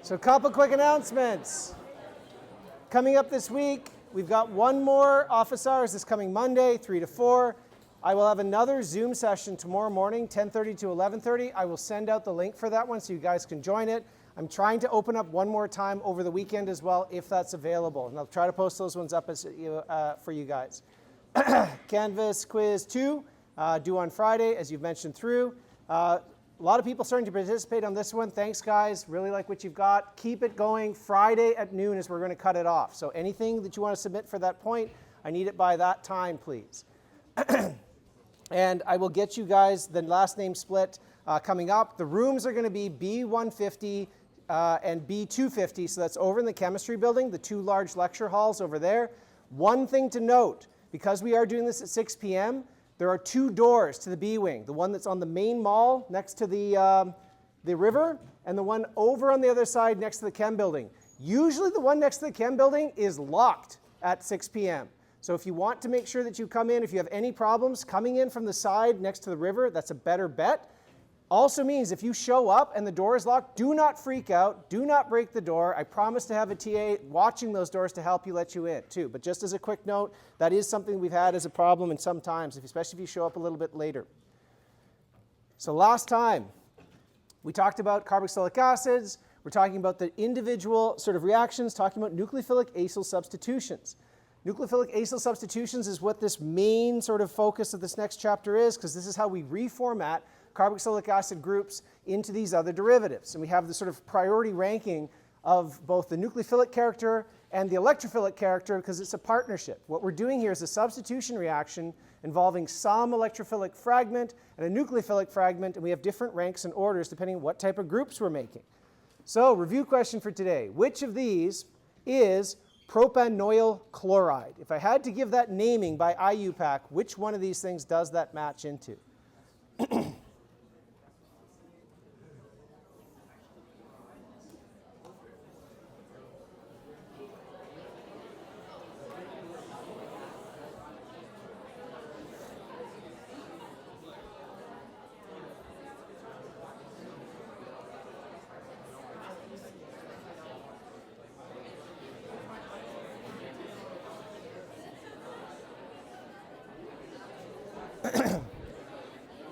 So a couple quick announcements. Coming up this week, we've got one more office hours this coming Monday, 3 to 4. I will have another Zoom session tomorrow morning, 10:30 to 11:30. I will send out the link for that one so you guys can join it. I'm trying to open up one more time over the weekend as well, if that's available. And I'll try to post those ones up for you guys. Canvas Quiz 2, due on Friday, as you've mentioned through. A lot of people starting to participate on this one. Thanks, guys. Really like what you've got. Keep it going. Friday at noon is we're going to cut it off. So anything that you want to submit for that point, I need it by that time, please. And I will get you guys the last name split coming up. The rooms are going to be B150 and B250. So that's over in the chemistry building, the two large lecture halls over there. One thing to note, because we are doing this at 6 p.m., there are two doors to the B wing, the one that's on the main mall next to the river, and the one over on the other side next to the chem building. Usually the one next to the chem building is locked at 6 p.m. So if you want to make sure that you come in, if you have any problems coming in from the side next to the river, that's a better bet. Also means if you show up and the door is locked, do not freak out. Do not break the door. I promise to have a TA watching those doors to help you let you in too. But just as a quick note, that is something we've had as a problem in some times, especially if you show up a little bit later. So last time, we talked about carboxylic acids. We're talking about the individual sort of reactions, talking about nucleophilic acyl substitutions. Nucleophilic acyl substitutions is what this main sort of focus of this next chapter is, because this is how we reformat carboxylic acid groups into these other derivatives. And we have the sort of priority ranking of both the nucleophilic character and the electrophilic character because it's a partnership. What we're doing here is a substitution reaction involving some electrophilic fragment and a nucleophilic fragment, and we have different ranks and orders depending on what type of groups we're making. So, review question for today. Which of these is propanoyl chloride? If I had to give that naming by IUPAC, which one of these things does that match into?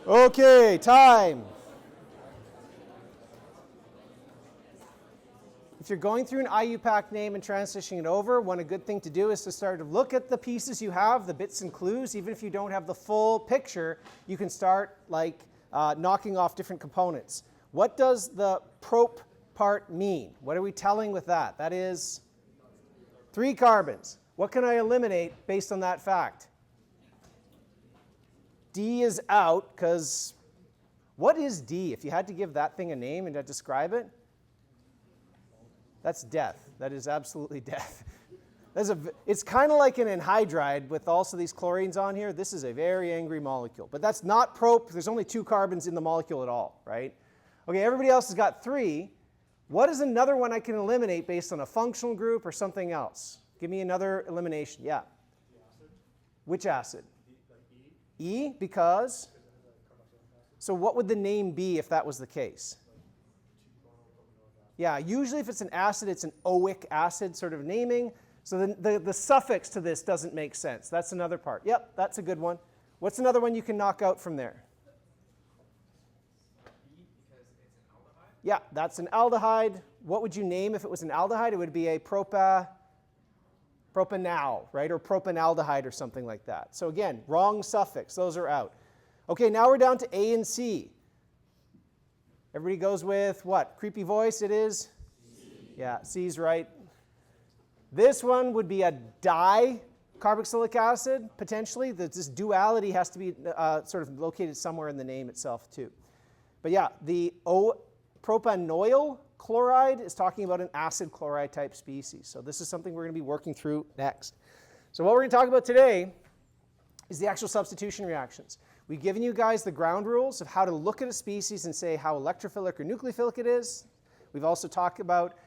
Okay, time. If you're going through an IUPAC name and transitioning it over, one good thing to do is to start to look at the pieces you have, the bits and clues. Even if you don't have the full picture, you can start like knocking off different components. What does the prop part mean? What are we telling with that? That is 3 carbons. What can I eliminate based on that fact? D is out, because what is D? If you had to give that thing a name and to describe it, that's death. That is absolutely death. It's kind of like an anhydride with also these chlorines on here. This is a very angry molecule. But that's not prop. There's only 2 carbons in the molecule at all, right? Okay, everybody else has got 3. What is another one I can eliminate based on a functional group or something else? Give me another elimination. Yeah. Acid. Which acid? E, because? So what would the name be if that was the case? Yeah, usually if it's an acid, it's an oic acid sort of naming. So the suffix to this doesn't make sense. That's another part. Yep, that's a good one. What's another one you can knock out from there? E, because it's an aldehyde? Yeah, that's an aldehyde. What would you name if it was an aldehyde? It would be a propanal, right? Or propanaldehyde or something like that. So again, wrong suffix. Those are out. Okay, now we're down to A and C. Everybody goes with what? Creepy voice, it is? C. Yeah, C's right. This one would be a dicarboxylic acid, potentially. This duality has to be sort of located somewhere in the name itself, too. But yeah, the propanoyl chloride is talking about an acid chloride type species. So this is something we're going to be working through next. So what we're going to talk about today is the actual substitution reactions. We've given you guys the ground rules of how to look at a species and say how electrophilic or nucleophilic it is. We've also talked about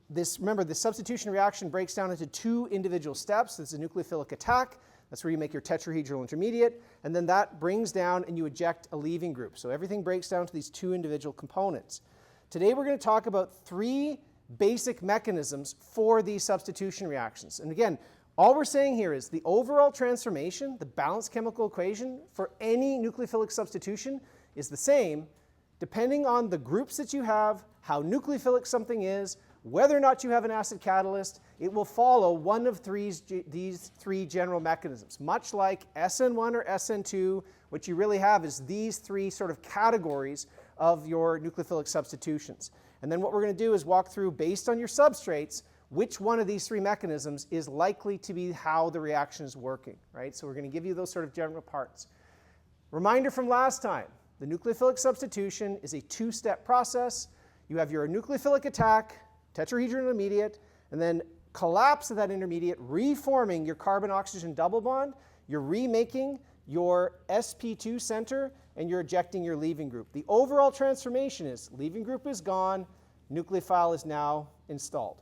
this. Remember, the substitution reaction breaks down into 2 individual steps. There's a nucleophilic attack. That's where you make your tetrahedral intermediate. And then that brings down and you eject a leaving group. So everything breaks down to these 2 individual components. Today we're going to talk about 3 basic mechanisms for these substitution reactions. And again, all we're saying here is the overall transformation, the balanced chemical equation for any nucleophilic substitution is the same depending on the groups that you have, how nucleophilic something is, whether or not you have an acid catalyst. It will follow one of these 3 general mechanisms. Much like SN1 or SN2, what you really have is these 3 sort of categories of your nucleophilic substitutions. And then what we're going to do is walk through, based on your substrates, which one of these 3 mechanisms is likely to be how the reaction is working, right? So we're going to give you those sort of general parts. Reminder from last time, the nucleophilic substitution is a 2-step process. You have your nucleophilic attack, tetrahedral intermediate, and then collapse of that intermediate, reforming your carbon-oxygen double bond. You're remaking your sp2 center, and you're ejecting your leaving group. The overall transformation is leaving group is gone, nucleophile is now installed.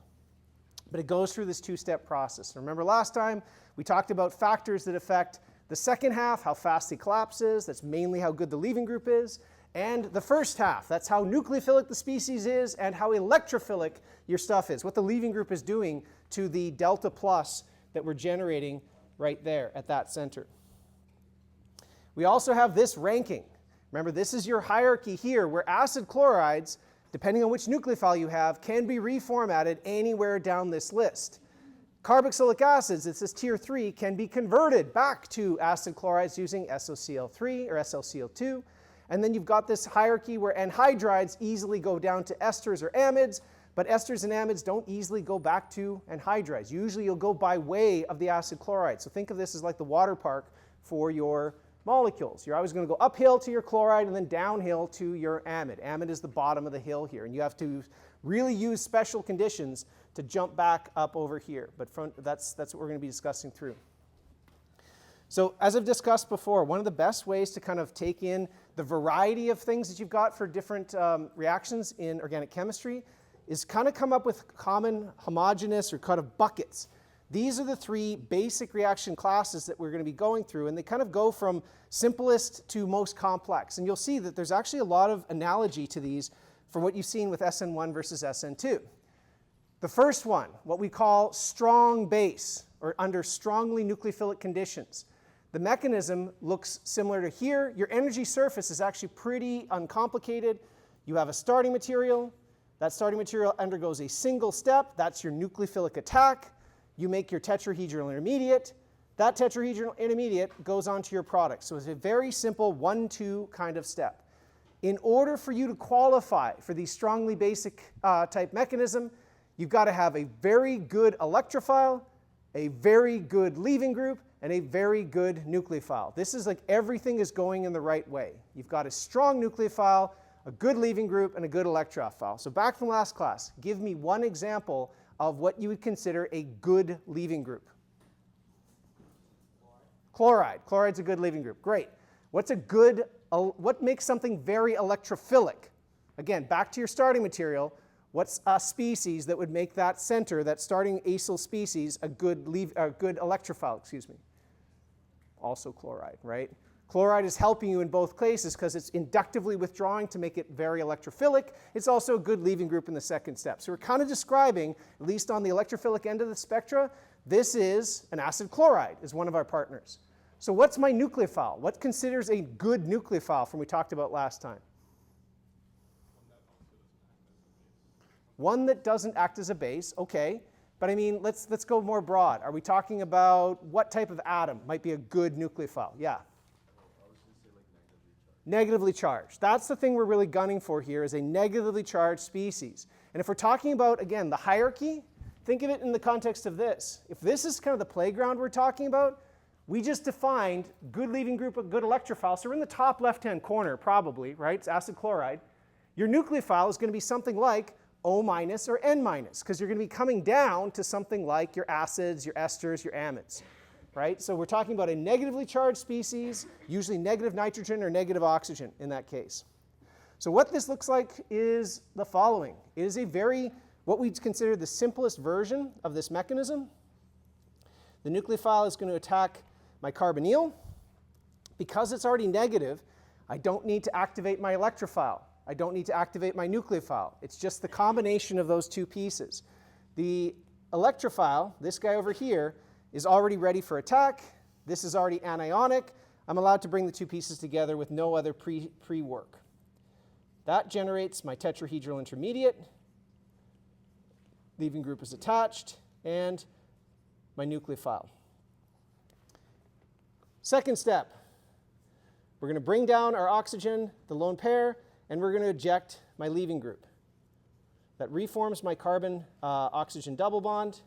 But it goes through this 2-step process. Remember last time we talked about factors that affect the second half, how fast the collapse is. That's mainly how good the leaving group is. And the first half, that's how nucleophilic the species is and how electrophilic your stuff is, what the leaving group is doing to the delta plus that we're generating right there at that center. We also have this ranking. Remember, this is your hierarchy here where acid chlorides, depending on which nucleophile you have, can be reformatted anywhere down this list. Carboxylic acids, it's this tier 3, can be converted back to acid chlorides using SOCl3 or SLCl2. And then you've got this hierarchy where anhydrides easily go down to esters or amides, but esters and amides don't easily go back to anhydrides. Usually you'll go by way of the acid chloride. So think of this as like the water park for your molecules. You're always going to go uphill to your chloride and then downhill to your amide. Amide is the bottom of the hill here, and you have to really use special conditions to jump back up over here. But that's what we're going to be discussing through. So as I've discussed before, one of the best ways to kind of take in the variety of things that you've got for different reactions in organic chemistry is kind of come up with common homogeneous or kind of buckets. These are the 3 basic reaction classes that we're going to be going through, and they kind of go from simplest to most complex. And you'll see that there's actually a lot of analogy to these from what you've seen with SN1 versus SN2. The first one, what we call strong base, or under strongly nucleophilic conditions. The mechanism looks similar to here. Your energy surface is actually pretty uncomplicated. You have a starting material. That starting material undergoes a single step. That's your nucleophilic attack. You make your tetrahedral intermediate. That tetrahedral intermediate goes on to your product. So it's a very simple 1-2 kind of step. In order for you to qualify for the strongly basic type mechanism, you've got to have a very good electrophile, a very good leaving group, and a very good nucleophile. This is like everything is going in the right way. You've got a strong nucleophile, a good leaving group, and a good electrophile. So back from last class, give me one example of what you would consider a good leaving group. Chloride. Chloride's a good leaving group. Great. What makes something very electrophilic? Again, back to your starting material. What's a species that would make that center, that starting acyl species, a good electrophile, excuse me? Also chloride, right? Chloride is helping you in both cases because it's inductively withdrawing to make it very electrophilic. It's also a good leaving group in the second step. So we're kind of describing, at least on the electrophilic end of the spectra, this is an acid chloride, is one of our partners. So what's my nucleophile? What considers a good nucleophile from we talked about last time? One that doesn't act as a base, okay. But I mean, let's go more broad. Are we talking about what type of atom might be a good nucleophile? Yeah. Negatively charged. That's the thing we're really gunning for here, is a negatively charged species. And if we're talking about, again, the hierarchy, think of it in the context of this. If this is kind of the playground we're talking about, we just defined good leaving group, a good electrophile. So we're in the top left-hand corner, probably, right? It's acid chloride. Your nucleophile is going to be something like O minus or N minus, because you're going to be coming down to something like your acids, your esters, your amides. Right? So we're talking about a negatively charged species, usually negative nitrogen or negative oxygen in that case. So what this looks like is the following. It is what we consider the simplest version of this mechanism. The nucleophile is going to attack my carbonyl. Because it's already negative, I don't need to activate my electrophile. I don't need to activate my nucleophile. It's just the combination of those two pieces. The electrophile, this guy over here, is already ready for attack. This is already anionic. I'm allowed to bring the two pieces together with no other pre-work. That generates my tetrahedral intermediate. Leaving group is attached, and my nucleophile. Second step, we're going to bring down our oxygen, the lone pair, and we're going to eject my leaving group. That reforms my carbon-oxygen double bond.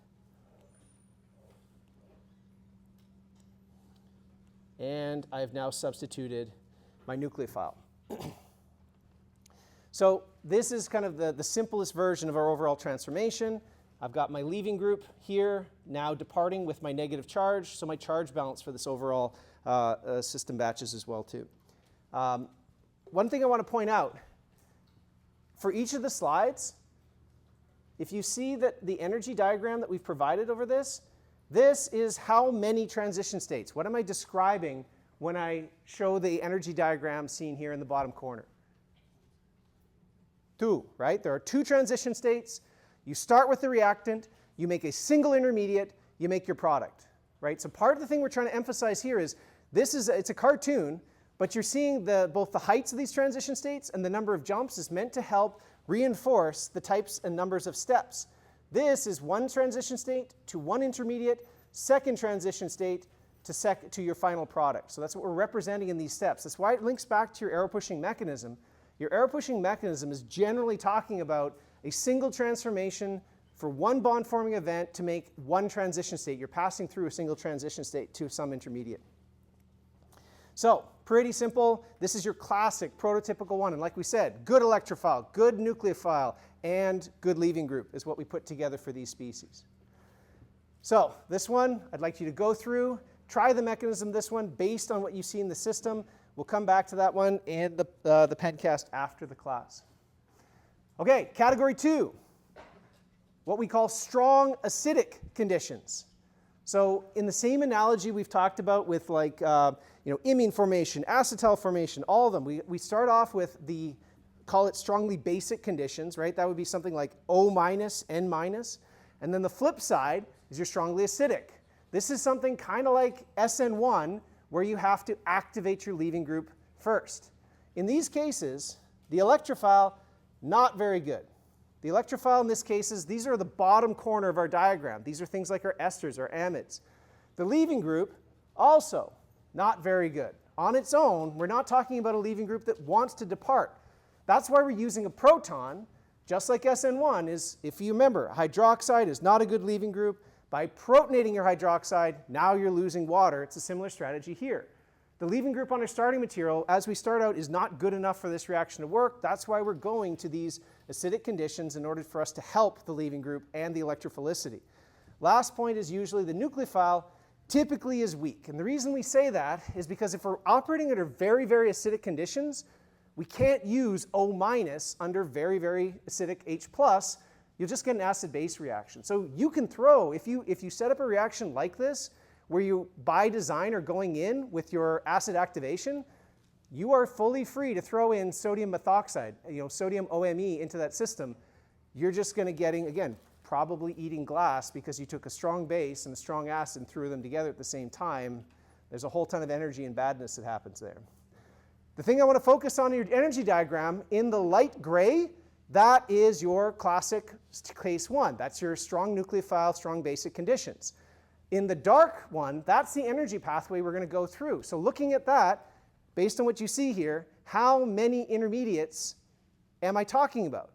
And I've now substituted my nucleophile. So this is kind of the simplest version of our overall transformation. I've got my leaving group here now departing with my negative charge, so my charge balance for this overall system batches as well too. One thing I want to point out, for each of the slides, if you see that the energy diagram that we've provided over this is how many transition states. What am I describing when I show the energy diagram seen here in the bottom corner? 2, right? There are 2 transition states. You start with the reactant, you make a single intermediate, you make your product, right? So part of the thing we're trying to emphasize here is it's a cartoon, but you're seeing both the heights of these transition states and the number of jumps is meant to help reinforce the types and numbers of steps. This is 1 transition state to 1 intermediate, 2nd transition state to your final product. So that's what we're representing in these steps. That's why it links back to your arrow pushing mechanism. Your arrow pushing mechanism is generally talking about a single transformation for 1 bond forming event to make 1 transition state. You're passing through a single transition state to some intermediate. So pretty simple. This is your classic prototypical one. And like we said, good electrophile, good nucleophile, and good leaving group is what we put together for these species. So this one, I'd like you to go through, try the mechanism, this one, based on what you see in the system. We'll come back to that one in the pencast after the class. Okay, category 2, what we call strong acidic conditions. So in the same analogy we've talked about with like imine formation, acetal formation, all of them, we start off with call it strongly basic conditions, right? That would be something like O minus, N minus. And then the flip side is your strongly acidic. This is something kind of like SN1, where you have to activate your leaving group first. In these cases, the electrophile, not very good. The electrophile in this case, these are the bottom corner of our diagram. These are things like our esters, our amides. The leaving group, also not very good. On its own, we're not talking about a leaving group that wants to depart. That's why we're using a proton, just like SN1 is, if you remember, hydroxide is not a good leaving group. By protonating your hydroxide, now you're losing water. It's a similar strategy here. The leaving group on our starting material, as we start out, is not good enough for this reaction to work. That's why we're going to these acidic conditions in order for us to help the leaving group and the electrophilicity. Last point is usually the nucleophile typically is weak. And the reason we say that is because if we're operating under very, very acidic conditions, we can't use O minus under very, very acidic H+. You'll just get an acid-base reaction. So you can throw, if you set up a reaction like this, where you by design are going in with your acid activation, you are fully free to throw in sodium methoxide, sodium OMe into that system. You're just going to getting, again, probably eating glass because you took a strong base and a strong acid and threw them together at the same time. There's a whole ton of energy and badness that happens there. The thing I want to focus on in your energy diagram, in the light gray, that is your classic case 1. That's your strong nucleophile, strong basic conditions. In the dark one, that's the energy pathway we're going to go through. So looking at that, based on what you see here, how many intermediates am I talking about?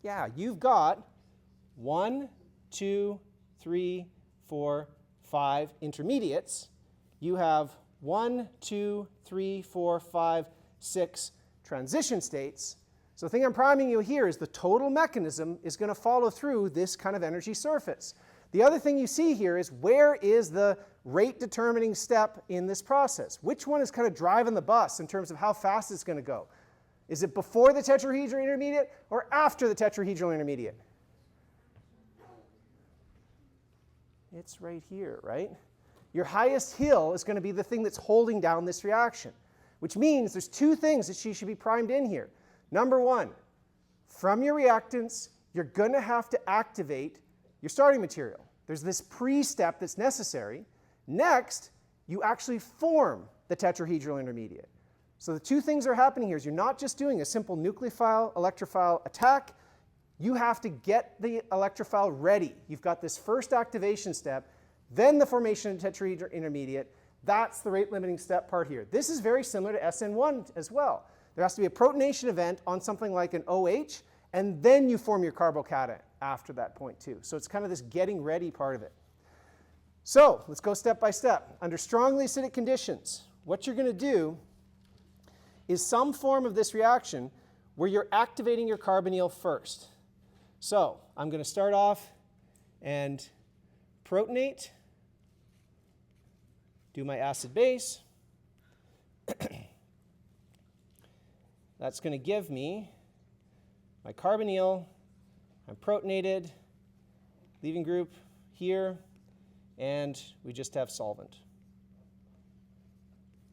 Yeah, you've got 1, 2, 3, 4, 5 intermediates. You have 1, 2, 3, 4, 5, 6 transition states. So the thing I'm priming you here is the total mechanism is going to follow through this kind of energy surface. The other thing you see here is where is the rate determining step in this process? Which one is kind of driving the bus in terms of how fast it's going to go? Is it before the tetrahedral intermediate or after the tetrahedral It's right here, right? your highest hill is going to be the thing that's holding down this reaction, which means there's two things that she should be primed in here. Number one, from your reactants, you're going to have to activate your starting material. There's this pre-step that's necessary. Next, you actually form the tetrahedral intermediate. So the two things that are happening here is you're not just doing a simple nucleophile, electrophile attack. You have to get the electrophile ready. You've got this first activation step, then the formation of tetrahedral intermediate. That's the rate-limiting step part here. This is very similar to SN1 as well. There has to be a protonation event on something like an OH, and then you form your carbocation after that point too. So it's kind of this getting ready part of it. So let's go step by step. Under strongly acidic conditions, what you're going to do is some form of this reaction where you're activating your carbonyl first. So I'm going to start off and protonate, do my acid base. That's going to give me my carbonyl. I'm protonated, leaving group here, and we just have solvent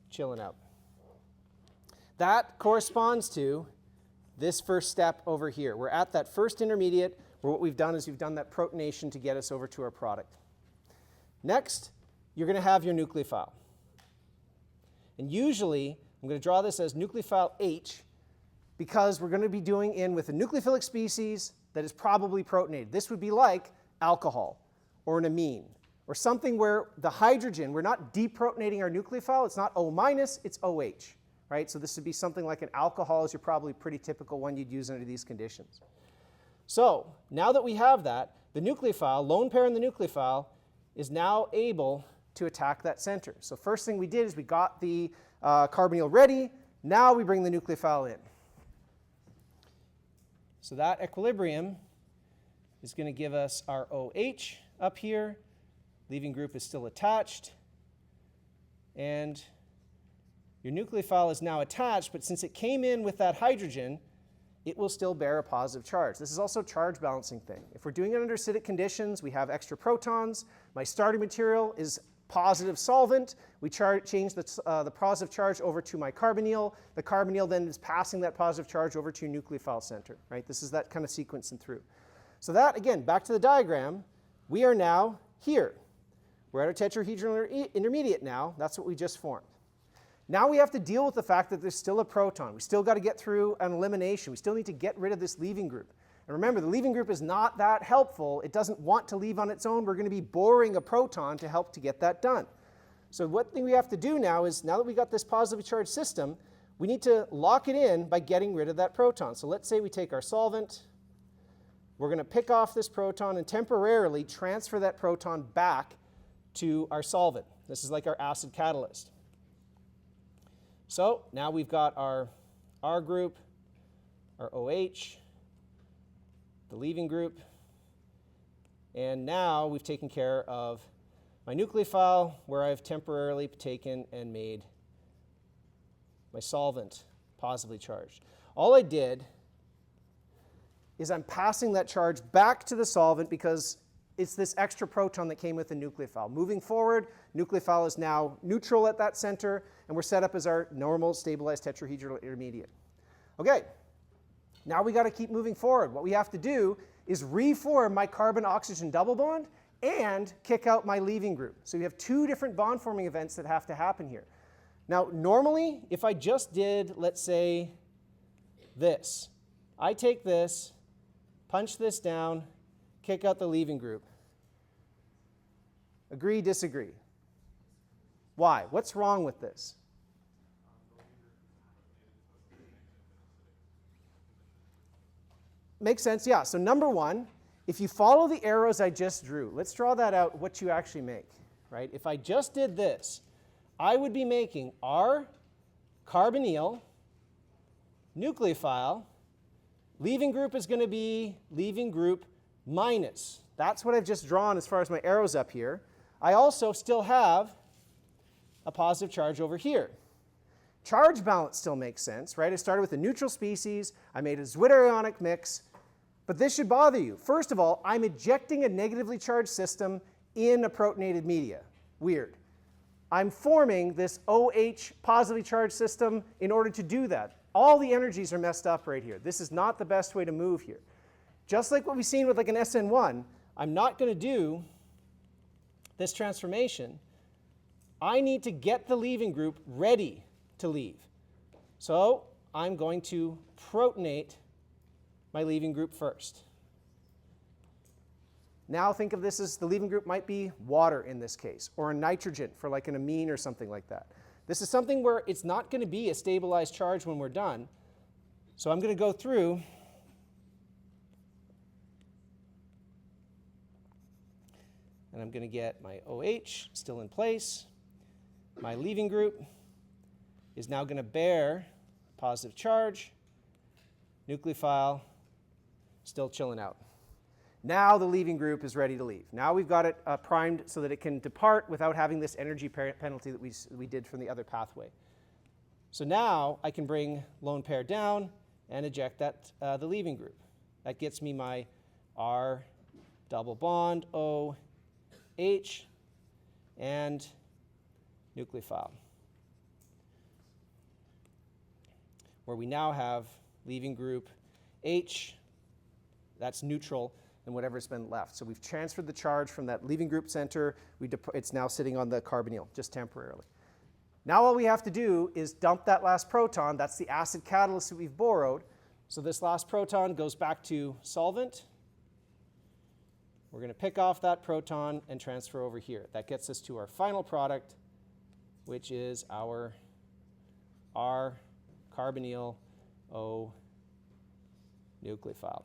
chilling out. That corresponds to this first step over here. We're at that first intermediate where what we've done is we've done that protonation to get us over to our product. Next, you're going to have your nucleophile. And usually, I'm going to draw this as nucleophile H because we're going to be doing in with a nucleophilic species that is probably protonated. This would be like alcohol or an amine or something where the hydrogen, we're not deprotonating our nucleophile. It's not O minus, it's OH. Right? So this would be something like an alcohol is your probably pretty typical one you'd use under these conditions. So now that we have that, the nucleophile, lone pair in the nucleophile, is now able to attack that center. So first thing we did is we got the carbonyl ready. Now we bring the nucleophile in. So that equilibrium is going to give us our OH up here. Leaving group is still attached. And your nucleophile is now attached, but since it came in with that hydrogen, it will still bear a positive charge. This is also a charge balancing thing. If we're doing it under acidic conditions, we have extra protons. My starting material is positive solvent. We change the positive charge over to my carbonyl. The carbonyl then is passing that positive charge over to your nucleophile center. Right? This is that kind of sequencing through. So that, again, back to the diagram, we are now here. We're at our tetrahedral intermediate now. That's what we just formed. Now we have to deal with the fact that there's still a proton. We still got to get through an elimination. We still need to get rid of this leaving group. And remember, the leaving group is not that helpful. It doesn't want to leave on its own. We're going to be boring a proton to help to get that done. So what thing we have to do now is, now that we got this positively charged system, we need to lock it in by getting rid of that proton. So let's say we take our solvent. We're going to pick off this proton and temporarily transfer that proton back to our solvent. This is like our acid catalyst. So now we've got our R group, our OH, the leaving group, and now we've taken care of my nucleophile where I've temporarily taken and made my solvent positively charged. All I did is I'm passing that charge back to the solvent because it's this extra proton that came with the nucleophile. Moving forward, nucleophile is now neutral at that center, and we're set up as our normal stabilized tetrahedral intermediate. Okay, now we got to keep moving forward. What we have to do is reform my carbon-oxygen double bond and kick out my leaving group. So we have two different bond-forming events that have to happen here. Now, normally, if I just did, let's say, this, I take this, punch this down, kick out the leaving group. Agree, disagree? Why? What's wrong with this? Makes sense, yeah. So number one, if you follow the arrows I just drew, let's draw that out, what you actually make, right? If I just did this, I would be making R carbonyl, nucleophile, leaving group is going to be leaving group minus. That's what I've just drawn as far as my arrows up here. I also still have a positive charge over here. Charge balance still makes sense, right? I started with a neutral species. I made a zwitterionic mix. But this should bother you. First of all, I'm ejecting a negatively charged system in a protonated media. Weird. I'm forming this OH positively charged system in order to do that. All the energies are messed up right here. This is not the best way to move here. Just like what we've seen with like an SN1, I'm not going to do this transformation. I need to get the leaving group ready to leave. So I'm going to protonate my leaving group first. Now think of this as the leaving group might be water in this case, or a nitrogen for like an amine or something like that. This is something where it's not going to be a stabilized charge when we're done. So I'm going to go through and I'm going to get my OH still in place. My leaving group is now going to bear a positive charge. Nucleophile still chilling out. Now the leaving group is ready to leave. Now we've got it primed so that it can depart without having this energy penalty that we did from the other pathway. So now I can bring lone pair down and eject the leaving group. That gets me my R double bond OH and nucleophile, where we now have leaving group H, that's neutral, and whatever's been left. So we've transferred the charge from that leaving group center. It's now sitting on the carbonyl, just temporarily. Now all we have to do is dump that last proton. That's the acid catalyst that we've borrowed. So this last proton goes back to solvent. We're going to pick off that proton and transfer over here. That gets us to our final product, which is our R carbonyl O nucleophile.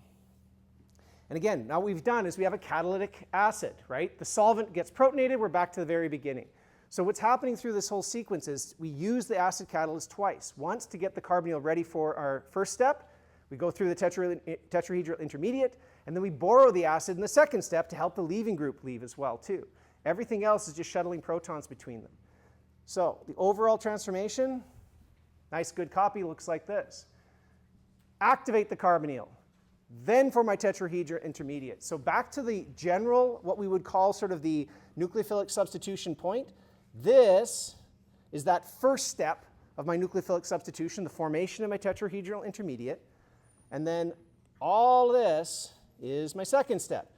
And again, now what we've done is we have a catalytic acid, right? The solvent gets protonated, we're back to the very beginning. So what's happening through this whole sequence is we use the acid catalyst twice. Once to get the carbonyl ready for our first step, we go through the tetrahedral intermediate, and then we borrow the acid in the second step to help the leaving group leave as well too. Everything else is just shuttling protons between them. So the overall transformation, nice good copy, looks like this. Activate the carbonyl. Then for my tetrahedral intermediate. So back to the general, what we would call sort of the nucleophilic substitution point. This is that first step of my nucleophilic substitution, the formation of my tetrahedral intermediate. And then all this is my second step.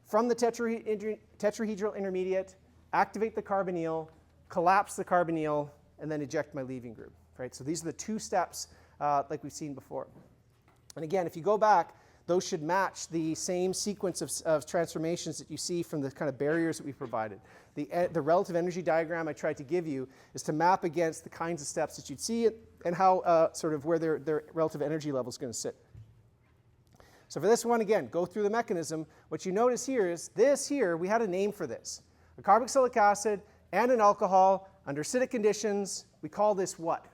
From the tetrahedral intermediate, activate the carbonyl, collapse the carbonyl, and then eject my leaving group. Right? So these are the two steps like we've seen before. And again, if you go back, those should match the same sequence of transformations that you see from the kind of barriers that we provided. The relative energy diagram I tried to give you is to map against the kinds of steps that you'd see and how sort of where their relative energy level is going to sit. So for this one, again, go through the mechanism. What you notice here is this here, we had a name for this. A carboxylic acid and an alcohol under acidic conditions. We call this what?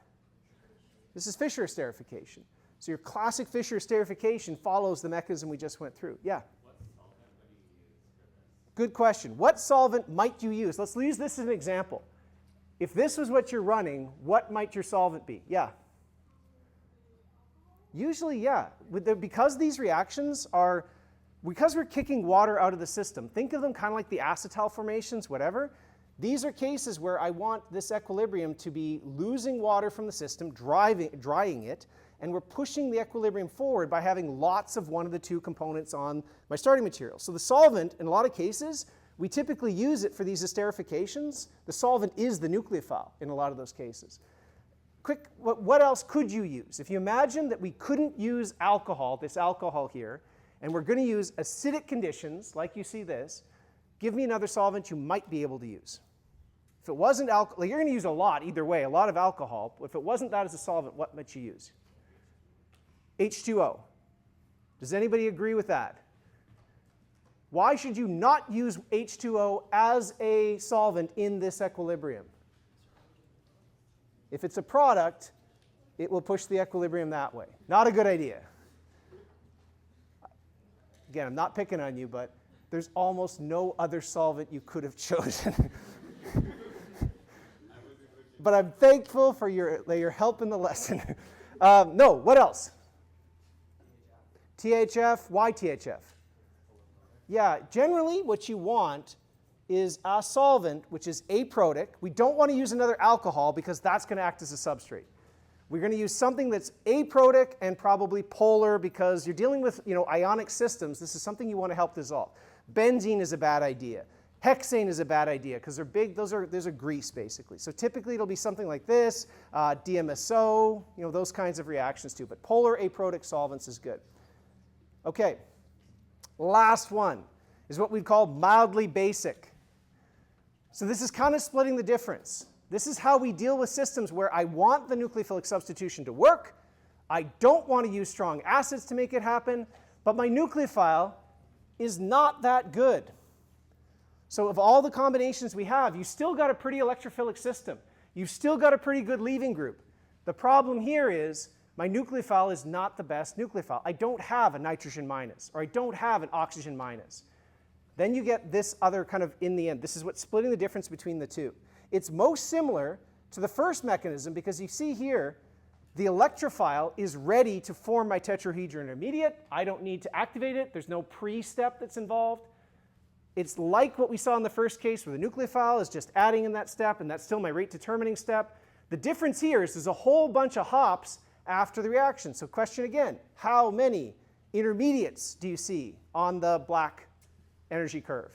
This is Fischer esterification. So your classic Fischer esterification follows the mechanism we just went through. Yeah? What solvent would you use for this? Good question. What solvent might you use? Let's use this as an example. If this was what you're running, what might your solvent be? Yeah? Usually, yeah. Because these reactions are, because we're kicking water out of the system, think of them kind of like the acetal formations, whatever. These are cases where I want this equilibrium to be losing water from the system, drying it, and we're pushing the equilibrium forward by having lots of one of the two components on my starting material. So the solvent, in a lot of cases, we typically use it for these esterifications. The solvent is the nucleophile in a lot of those cases. Quick, what else could you use? If you imagine that we couldn't use alcohol, this alcohol here, and we're going to use acidic conditions, like you see this, give me another solvent you might be able to use. If it wasn't alcohol, like you're going to use a lot either way, a lot of alcohol. If it wasn't that as a solvent, what might you use? H2O. Does anybody agree with that? Why should you not use H2O as a solvent in this equilibrium? If it's a product, it will push the equilibrium that way. Not a good idea. Again, I'm not picking on you, but there's almost no other solvent you could have chosen. But I'm thankful for your help in the lesson. No, what else? THF. Why THF? Yeah, generally what you want is a solvent, which is aprotic. We don't want to use another alcohol because that's going to act as a substrate. We're going to use something that's aprotic and probably polar because you're dealing with ionic systems. This is something you want to help dissolve. Benzene is a bad idea. Hexane is a bad idea because they're big. Those are grease, basically. So typically it'll be something like this, DMSO, those kinds of reactions too. But polar aprotic solvents is good. Okay, last one is what we'd call mildly basic. So this is kind of splitting the difference. This is how we deal with systems where I want the nucleophilic substitution to work. I don't want to use strong acids to make it happen, but my nucleophile is not that good. So of all the combinations we have, you still got a pretty electrophilic system. You've still got a pretty good leaving group. The problem here is my nucleophile is not the best nucleophile. I don't have a nitrogen minus, or I don't have an oxygen minus. Then you get this other kind of in the end. This is what's splitting the difference between the two. It's most similar to the first mechanism because you see here, the electrophile is ready to form my tetrahedral intermediate. I don't need to activate it. There's no pre-step that's involved. It's like what we saw in the first case where the nucleophile is just adding in that step, and that's still my rate determining step. The difference here is there's a whole bunch of hops after the reaction. So question again, how many intermediates do you see on the black energy curve?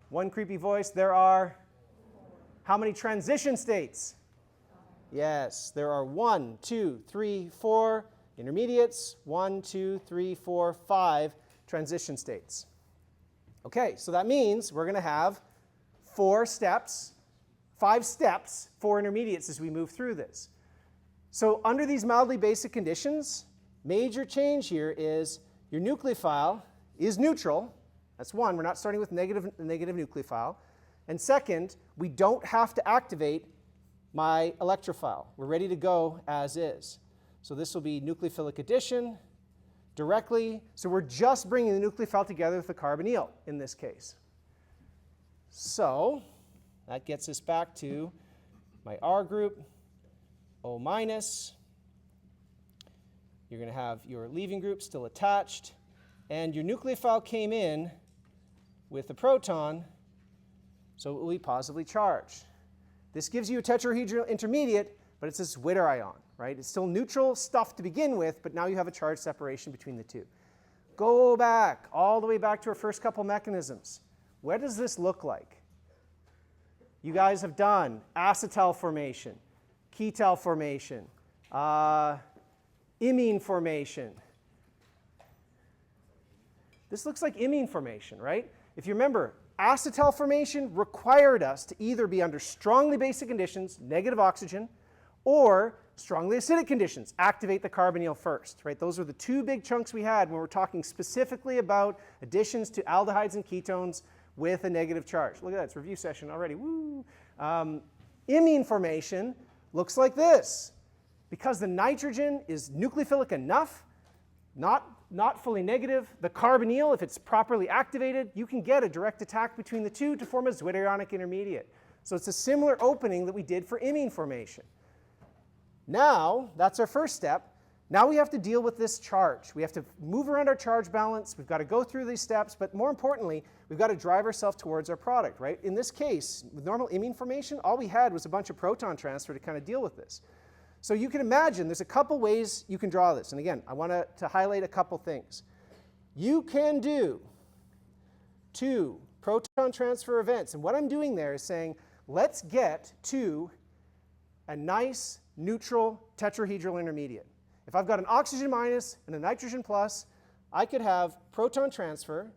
One creepy voice, there are how many transition states? Yes, there are 1, 2, 3, 4 intermediates, 1, 2, 3, 4, 5 transition states. Okay, so that means we're going to have 5 steps, 4 intermediates as we move through this. So under these mildly basic conditions, major change here is your nucleophile is neutral. That's one, we're not starting with negative nucleophile. And second, we don't have to activate my electrophile. We're ready to go as is. So this will be nucleophilic addition directly. So we're just bringing the nucleophile together with the carbonyl in this case. So that gets us back to my R group, O minus. You're going to have your leaving group still attached. And your nucleophile came in with a proton, so it will be positively charged. This gives you a tetrahedral intermediate, but it's a Zwitter ion, right? It's still neutral stuff to begin with, but now you have a charge separation between the two. Go back, all the way back to our first couple mechanisms. What does this look like? You guys have done acetal formation, ketal formation, imine formation. This looks like imine formation, right? If you remember, acetal formation required us to either be under strongly basic conditions, negative oxygen, or strongly acidic conditions, activate the carbonyl first, right? Those are the two big chunks we had when we're talking specifically about additions to aldehydes and ketones with a negative charge. Look at that, it's review session already, woo! Imine formation looks like this. Because the nitrogen is nucleophilic enough, not fully negative, the carbonyl, if it's properly activated, you can get a direct attack between the two to form a zwitterionic intermediate. So it's a similar opening that we did for imine formation. Now, that's our first step. Now we have to deal with this charge. We have to move around our charge balance. We've got to go through these steps, but more importantly, we've got to drive ourselves towards our product, right? In this case, with normal imine formation, all we had was a bunch of proton transfer to kind of deal with this. So you can imagine there's a couple ways you can draw this. And again, I want to highlight a couple things. You can do 2 proton transfer events. And what I'm doing there is saying, let's get to a nice neutral tetrahedral intermediate. If I've got an oxygen minus and a nitrogen plus, I could have proton transfer,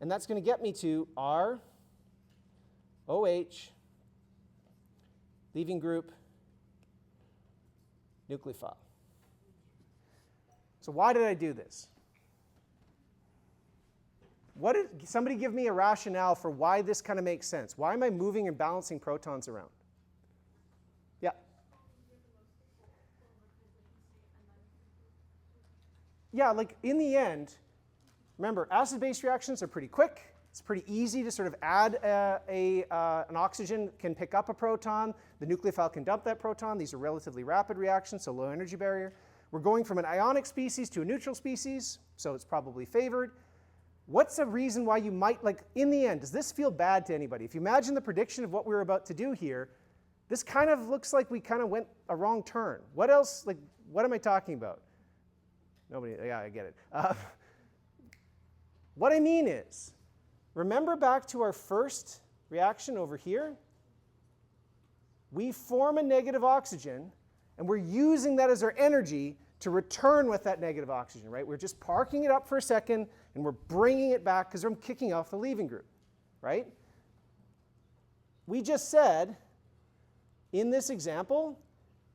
and that's going to get me to R, OH, leaving group, nucleophile. So why did I do this? Somebody give me a rationale for why this kind of makes sense. Why am I moving and balancing protons around? Yeah. Yeah, like in the end, remember, acid-base reactions are pretty quick. It's pretty easy to sort of add an oxygen, can pick up a proton. The nucleophile can dump that proton. These are relatively rapid reactions, so low energy barrier. We're going from an ionic species to a neutral species, so it's probably favored. What's a reason why you might, like, in the end, does this feel bad to anybody? If you imagine the prediction of what we were about to do here, this kind of looks like we kind of went a wrong turn. What else, like, what am I talking about? Nobody, yeah, I get it. What I mean is, remember back to our first reaction over here? We form a negative oxygen, and we're using that as our energy to return with that negative oxygen, right? We're just parking it up for a second, and we're bringing it back because I'm kicking off the leaving group, right? We just said, in this example,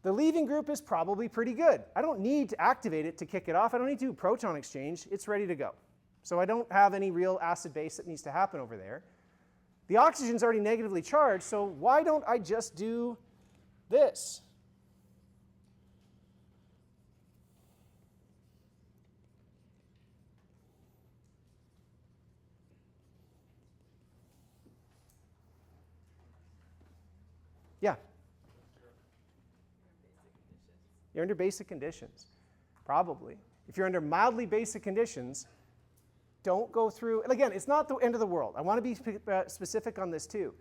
the leaving group is probably pretty good. I don't need to activate it to kick it off. I don't need to do proton exchange. It's ready to go. So I don't have any real acid base that needs to happen over there. The oxygen's already negatively charged, so why don't I just do this? Yeah? You're under basic conditions. Probably. If you're under mildly basic conditions, don't go through, and again, it's not the end of the world. I want to be specific on this too.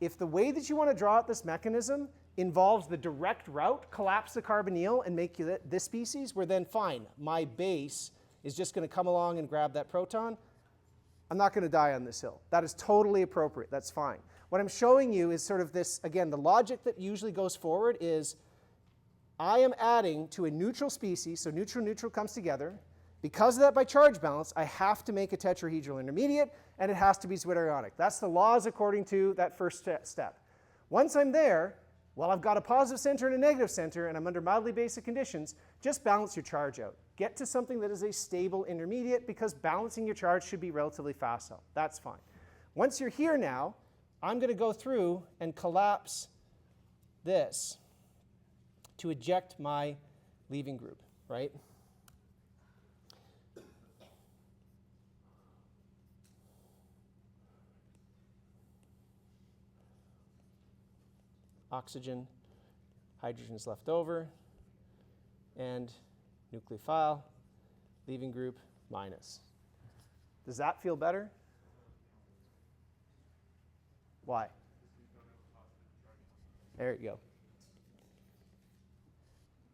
If the way that you want to draw out this mechanism involves the direct route, collapse the carbonyl and make you this species, where then fine, my base is just going to come along and grab that proton, I'm not going to die on this hill. That is totally appropriate. That's fine. What I'm showing you is sort of this, again, the logic that usually goes forward is I am adding to a neutral species, so neutral comes together. Because of that, by charge balance, I have to make a tetrahedral intermediate, and it has to be zwitterionic. That's the laws according to that first step. Once I'm there, well, I've got a positive center and a negative center, and I'm under mildly basic conditions, just balance your charge out. Get to something that is a stable intermediate, because balancing your charge should be relatively facile. That's fine. Once you're here now, I'm going to go through and collapse this to eject my leaving group, right? Oxygen, hydrogen's left over, and nucleophile, leaving group minus. Does that feel better? Why? There you go.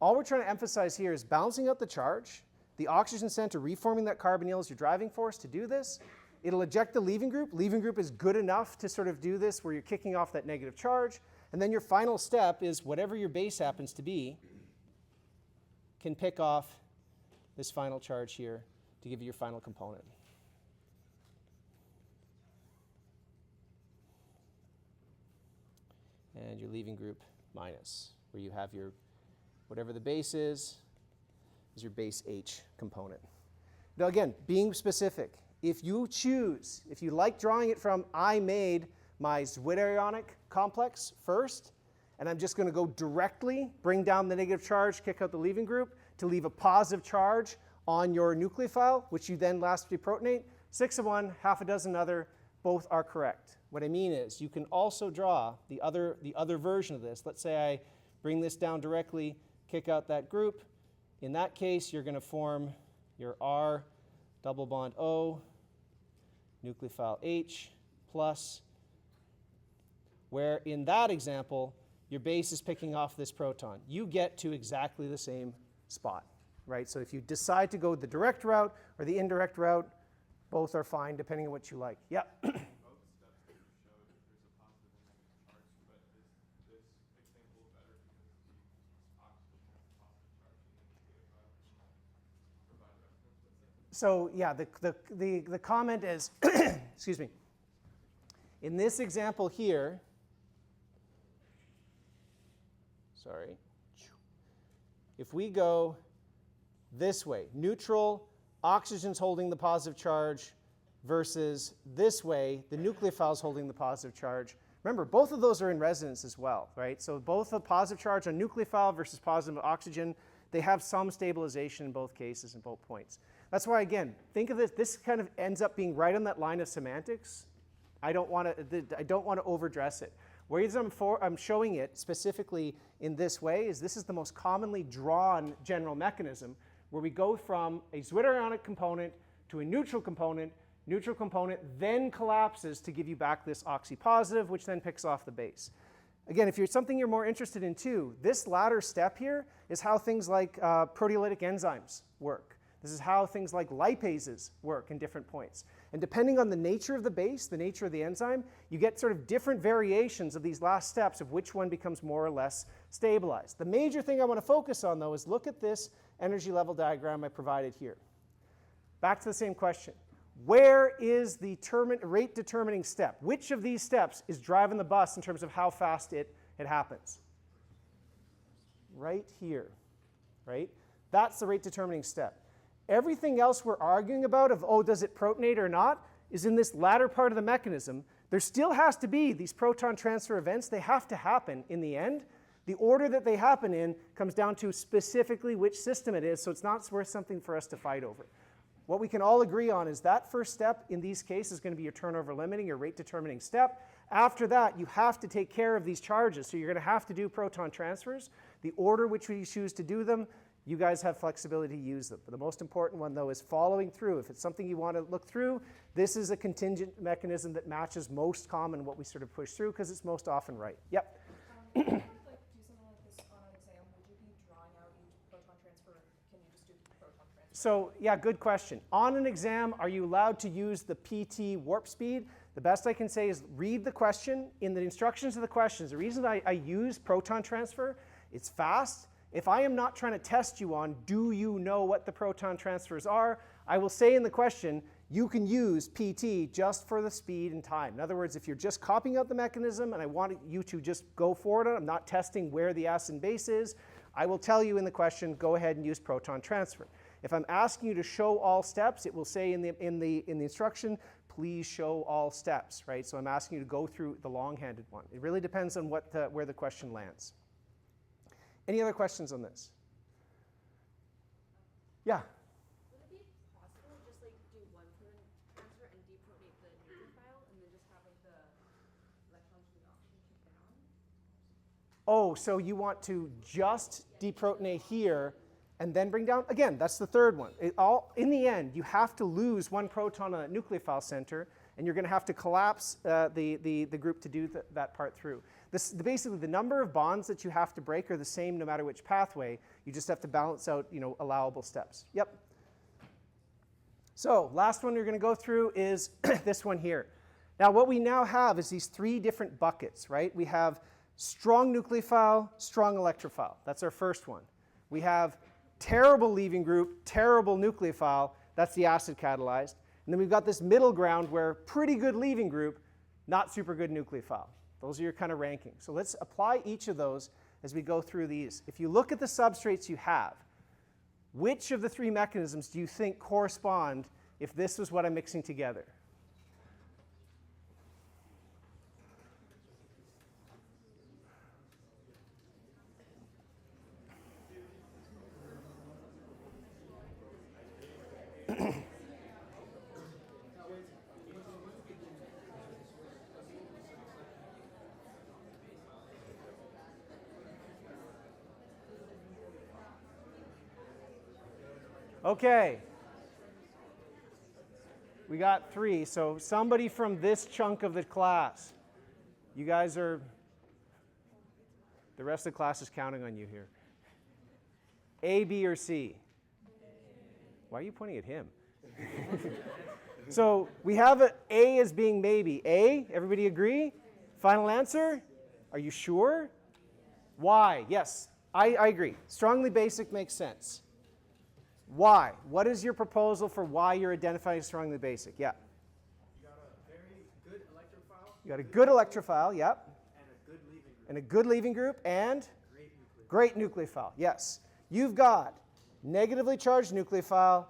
All we're trying to emphasize here is balancing out the charge. The oxygen center reforming that carbonyl is your driving force to do this. It'll eject the leaving group. Leaving group is good enough to sort of do this where you're kicking off that negative charge. And then your final step is whatever your base happens to be can pick off this final charge here to give you your final component. And your leaving group minus, where you have your, whatever the base is your base H component. Now again, being specific, if you choose, if you like drawing it from, I made my zwitterionic complex first, and I'm just going to go directly, bring down the negative charge, kick out the leaving group, to leave a positive charge on your nucleophile, which you then lastly protonate. 6 of one, half a dozen other, both are correct. What I mean is, you can also draw the other version of this. Let's say I bring this down directly, kick out that group. In that case, you're going to form your R double bond O, nucleophile H plus, where in that example, your base is picking off this proton. You get to exactly the same spot, right? So if you decide to go the direct route or the indirect route, both are fine depending on what you like. Yeah. Both steps that you showed, there's a positive and negative charge, but is this example better because the oxygen has a positive charge and the nucleophile can provide reference with it? So yeah, the comment is, excuse me, in this example here, sorry, if we go this way, neutral, oxygen's holding the positive charge, versus this way, the nucleophile is holding the positive charge. Remember, both of those are in resonance as well, right? So both the positive charge on nucleophile versus positive oxygen, they have some stabilization in both cases and both points. That's why, again, think of this kind of ends up being right on that line of semantics. I don't want to overdress it. Whereas I'm showing it specifically in this way is this is the most commonly drawn general mechanism where we go from a zwitterionic component to a neutral component neutral component, then collapses to give you back this oxypositive, which then picks off the base. Again, if you're something you're more interested in too, this latter step here is how things like proteolytic enzymes work. This is how things like lipases work in different points. And depending on the nature of the base, the nature of the enzyme, you get sort of different variations of these last steps of which one becomes more or less stabilized. The major thing I want to focus on, though, is look at this energy level diagram I provided here. Back to the same question. Where is the rate determining step? Which of these steps is driving the bus in terms of how fast it happens? Right here, right? That's the rate determining step. Everything else we're arguing about of, oh, does it protonate or not, is in this latter part of the mechanism. There still has to be these proton transfer events. They have to happen in the end. The order that they happen in comes down to specifically which system it is, so it's not worth something for us to fight over. What we can all agree on is that first step in these cases is going to be your turnover limiting, your rate determining step. After that, you have to take care of these charges, so you're going to have to do proton transfers. The order which we choose to do them, you guys have flexibility to use them. But the most important one, though, is following through. If it's something you want to look through, this is a contingent mechanism that matches most common what we sort of push through because it's most often right. Yep. If you want to do something like this on an exam, would you be drawing out each proton transfer, or can you just do proton transfer? So, yeah, good question. On an exam, are you allowed to use the PT warp speed? The best I can say is read the question. In the instructions of the questions, the reason I use proton transfer, it's fast. If I am not trying to test you on, do you know what the proton transfers are, I will say in the question, you can use PT just for the speed and time. In other words, if you're just copying out the mechanism and I want you to just go forward on it, I'm not testing where the acid and base is, I will tell you in the question, go ahead and use proton transfer. If I'm asking you to show all steps, it will say in the instruction, please show all steps, right? So I'm asking you to go through the long-handed one. It really depends on where the question lands. Any other questions on this? Yeah? Would it be possible to just like do one proton transfer and deprotonate the nucleophile and then just have like the electrons from the oxygen shift down? Oh, so you want to just deprotonate here and then bring down? Again, that's the third one. In the end, you have to lose one proton on that nucleophile center, and you're going to have to collapse the group to do that part through. Basically, the number of bonds that you have to break are the same no matter which pathway. You just have to balance out, allowable steps. Yep. So last one you're going to go through is this one here. Now, what we now have is these three different buckets, right? We have strong nucleophile, strong electrophile. That's our first one. We have terrible leaving group, terrible nucleophile. That's the acid catalyzed. And then we've got this middle ground where pretty good leaving group, not super good nucleophile. Those are your kind of rankings. So let's apply each of those as we go through these. If you look at the substrates you have, which of the three mechanisms do you think correspond if this was what I'm mixing together? Okay, we got three, so somebody from this chunk of the class. You guys are, the rest of the class is counting on you here. A, B, or C? Why are you pointing at him? So we have A as being maybe. A, everybody agree? Final answer? Are you sure? Why? Yes, I agree. Strongly basic makes sense. Why? What is your proposal for why you're identifying strongly basic? Yeah. You got a very good electrophile. You got a good electrophile, yep. And a good leaving group. And a good leaving group and Great nucleophile. great nucleophile, yes. You've got negatively charged nucleophile,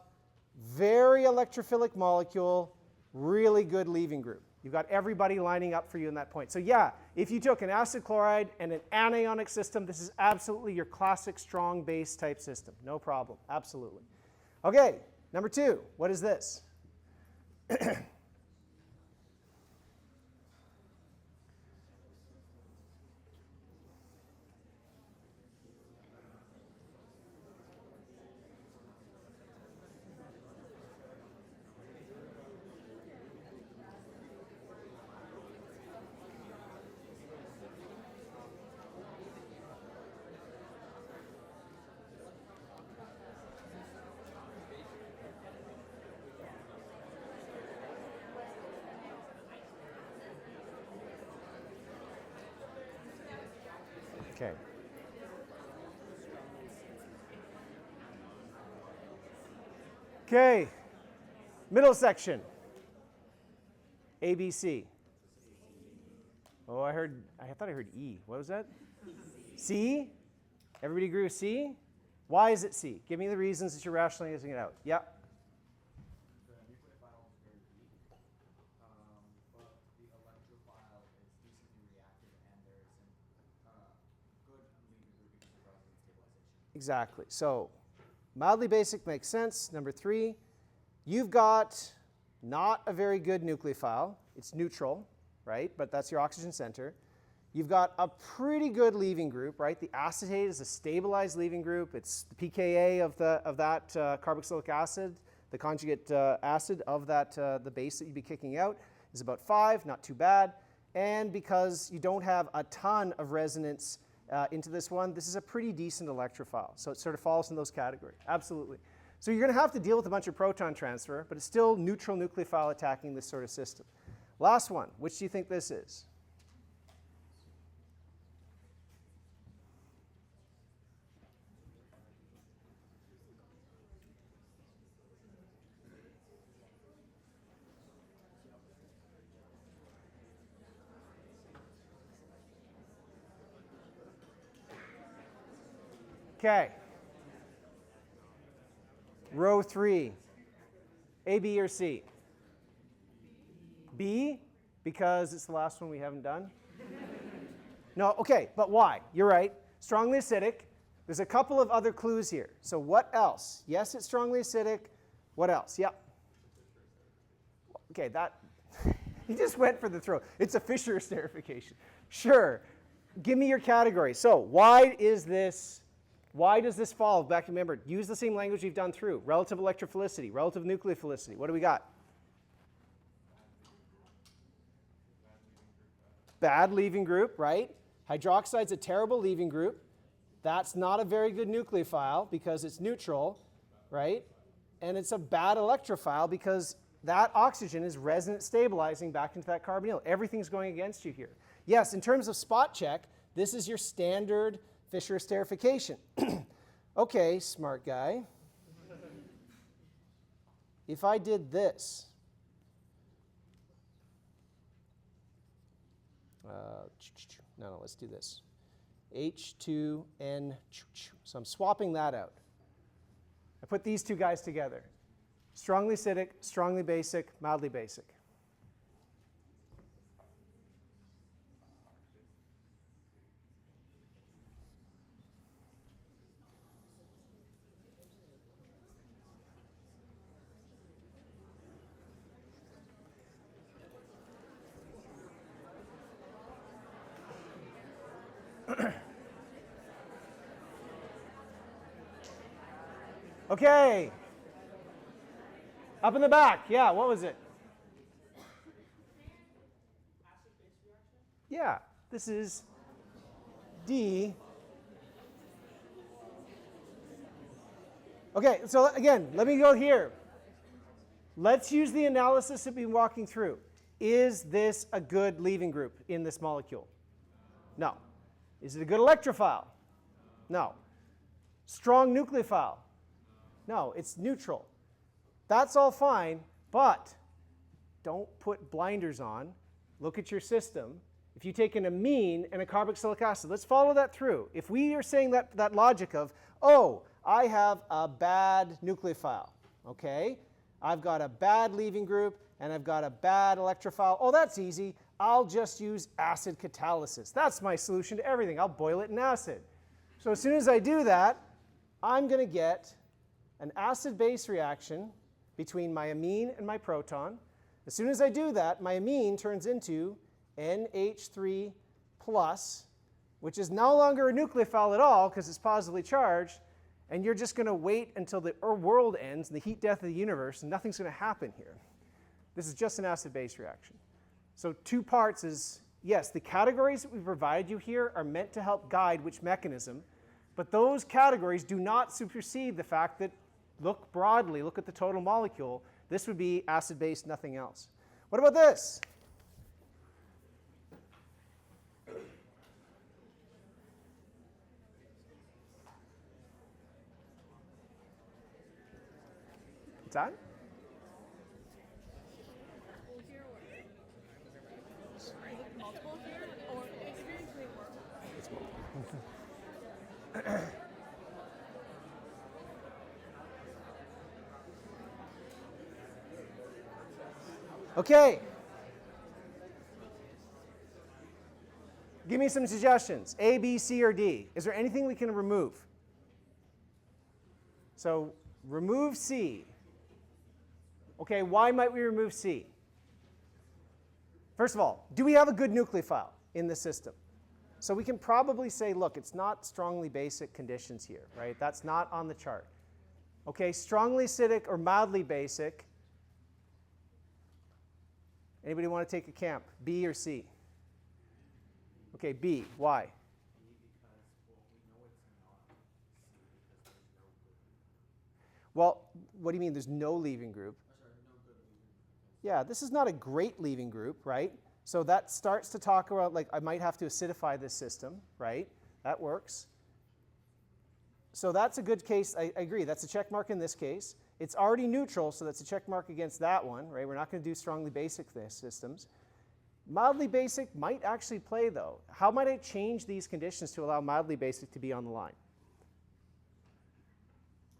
very electrophilic molecule, really good leaving group. You've got everybody lining up for you in that point. So yeah, if you took an acid chloride and an anionic system, this is absolutely your classic strong base type system. No problem, absolutely. Okay, number two, what is this? Okay. Okay. Middle section. ABC. Oh, I thought I heard E. What was that? C? Everybody agree with C? Why is it C? Give me the reasons that you're rationalizing it out. Yeah. The nucleophile is very weak, but the electrophile is decently reactive, and there's some good leaving group because of resonance stabilization. Exactly. So mildly basic makes sense. Number 3, you've got not a very good nucleophile. It's neutral, right? But that's your oxygen center. You've got a pretty good leaving group, right? The acetate is a stabilized leaving group. It's the pKa of that carboxylic acid, the conjugate acid of that the base that you'd be kicking out is about 5, not too bad. And because you don't have a ton of resonance into this one, this is a pretty decent electrophile. So it sort of falls in those categories. Absolutely. So you're going to have to deal with a bunch of proton transfer, but it's still neutral nucleophile attacking this sort of system. Last one, which do you think this is? Okay. Row 3. A, B, or C? B, because it's the last one we haven't done? No, okay, but why? You're right. Strongly acidic. There's a couple of other clues here. So what else? Yes, it's strongly acidic. What else? Yep. Okay, that, he just went for the throat. It's a Fischer esterification. Sure. Give me your category. So why does this fall? Back, remember, use the same language we've done through. Relative electrophilicity, relative nucleophilicity. What do we got? Bad leaving group, right? Hydroxide's a terrible leaving group. That's not a very good nucleophile because it's neutral, right? And it's a bad electrophile because that oxygen is resonance stabilizing back into that carbonyl. Everything's going against you here. Yes, in terms of spot check, this is your standard Fischer esterification. Okay, smart guy. If I did this, no, let's do this. H2N, so I'm swapping that out. I put these two guys together. Strongly acidic, strongly basic, mildly basic. Okay. Up in the back. Yeah, what was it? Yeah, this is D. Okay, so again, let me go here. Let's use the analysis that we've been walking through. Is this a good leaving group in this molecule? No. Is it a good electrophile? No. Strong nucleophile? No, it's neutral. That's all fine, but don't put blinders on. Look at your system. If you take an amine and a carboxylic acid, let's follow that through. If we are saying that logic of, oh, I have a bad nucleophile, okay? I've got a bad leaving group, and I've got a bad electrophile. Oh, that's easy. I'll just use acid catalysis. That's my solution to everything. I'll boil it in acid. So as soon as I do that, I'm going to get an acid-base reaction between my amine and my proton. As soon as I do that, my amine turns into NH3+, which is no longer a nucleophile at all because it's positively charged, and you're just going to wait until the world ends and the heat death of the universe, and nothing's going to happen here. This is just an acid-base reaction. So 2 parts is, yes, the categories that we provide you here are meant to help guide which mechanism, but those categories do not supersede the fact that look broadly, look at the total molecule. This would be acid-base, nothing else. What about this? Done? Multiple here, or experience may work. It's multiple. Okay. Give me some suggestions. A, B, C, or D. Is there anything we can remove? So remove C. Okay, why might we remove C? First of all, do we have a good nucleophile in the system? So we can probably say, look, it's not strongly basic conditions here, right? That's not on the chart. Okay, strongly acidic or mildly basic. Anybody want to take a camp? B or C? Okay, B. Why? Well, what do you mean there's no leaving group? Yeah, this is not a great leaving group, right? So that starts to talk about, like, I might have to acidify this system, right? That works. So that's a good case. I agree. That's a check mark in this case. It's already neutral, so that's a check mark against that one, right? We're not going to do strongly basic systems. Mildly basic might actually play, though. How might I change these conditions to allow mildly basic to be on the line?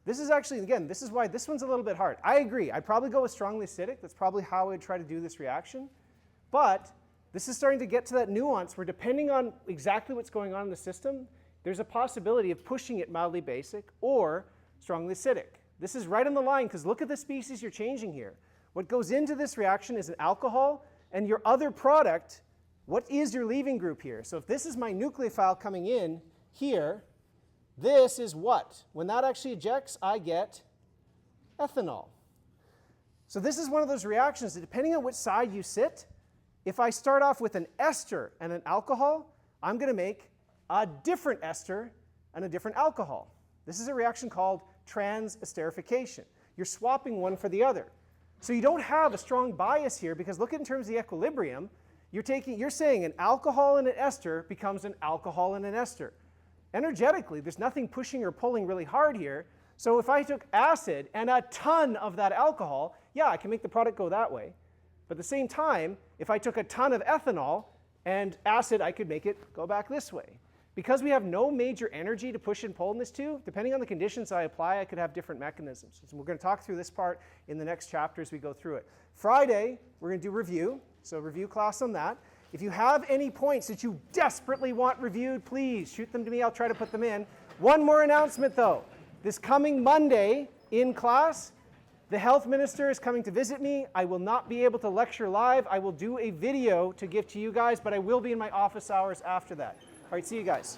This is actually, again, this is why this one's a little bit hard. I agree. I'd probably go with strongly acidic. That's probably how I'd try to do this reaction. But this is starting to get to that nuance where, depending on exactly what's going on in the system, there's a possibility of pushing it mildly basic or strongly acidic. This is right on the line, because look at the species you're changing here. What goes into this reaction is an alcohol, and your other product, what is your leaving group here? So if this is my nucleophile coming in here, this is what? When that actually ejects, I get ethanol. So this is one of those reactions that, depending on which side you sit, if I start off with an ester and an alcohol, I'm going to make a different ester and a different alcohol. This is a reaction called trans-esterification. You're swapping one for the other. So you don't have a strong bias here, because look at in terms of the equilibrium. You're saying an alcohol and an ester becomes an alcohol and an ester. Energetically, there's nothing pushing or pulling really hard here. So if I took acid and a ton of that alcohol, yeah, I can make the product go that way. But at the same time, if I took a ton of ethanol and acid, I could make it go back this way. Because we have no major energy to push and pull in this too, depending on the conditions I apply, I could have different mechanisms. So we're going to talk through this part in the next chapter as we go through it. Friday, we're going to do review, so review class on that. If you have any points that you desperately want reviewed, please shoot them to me. I'll try to put them in. One more announcement, though. This coming Monday in class, the health minister is coming to visit me. I will not be able to lecture live. I will do a video to give to you guys, but I will be in my office hours after that. All right, see you guys.